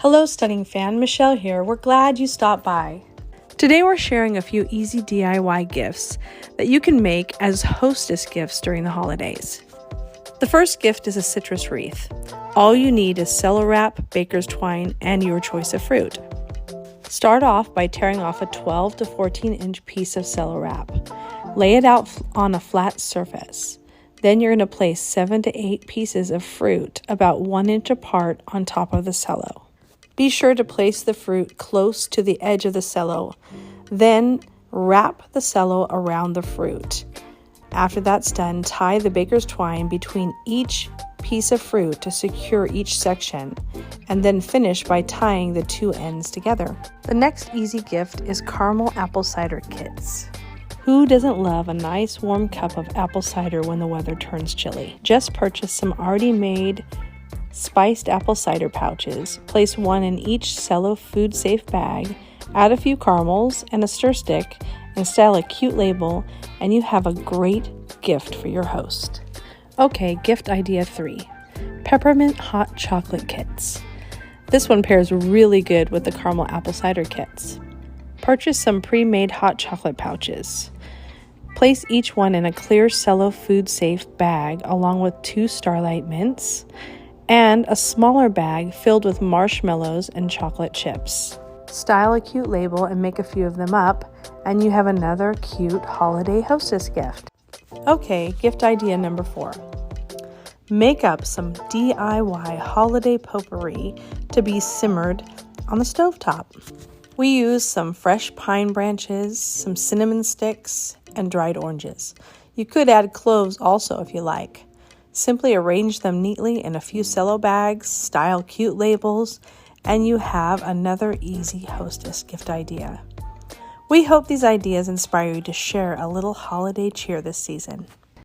Hello stunning fan, Michele here. We're glad you stopped by. Today we're sharing a few easy DIY gifts that you can make as hostess gifts during the holidays. The first gift is a citrus wreath. All you need is cello wrap, baker's twine, and your choice of fruit. Start off by tearing off a 12 to 14 inch piece of cello wrap. Lay it out on a flat surface. Then you're going to place 7 to 8 pieces of fruit about 1 inch apart on top of the cello. Be sure to place the fruit close to the edge of the cello. Then wrap the cello around the fruit. After that's done, tie the baker's twine between each piece of fruit to secure each section, and then finish by tying the two ends together. The next easy gift is caramel apple cider kits. Who doesn't love a nice warm cup of apple cider when the weather turns chilly? Just purchase some already made spiced apple cider pouches. Place one in each cello food safe bag, add a few caramels and a stir stick, and style a cute label, and you have a great gift for your host. Okay, gift idea 3. Peppermint hot chocolate kits. This one pairs really good with the caramel apple cider kits. Purchase some pre-made hot chocolate pouches. Place each one in a clear cello food safe bag along with 2 Starlight mints and a smaller bag filled with marshmallows and chocolate chips. Style a cute label and make a few of them up, and you have another cute holiday hostess gift. Okay, gift idea number 4. Make up some DIY holiday potpourri to be simmered on the stovetop. We use some fresh pine branches, some cinnamon sticks, and dried oranges. You could add cloves also if you like. Simply arrange them neatly in a few cello bags, style cute labels, and you have another easy hostess gift idea. We hope these ideas inspire you to share a little holiday cheer this season.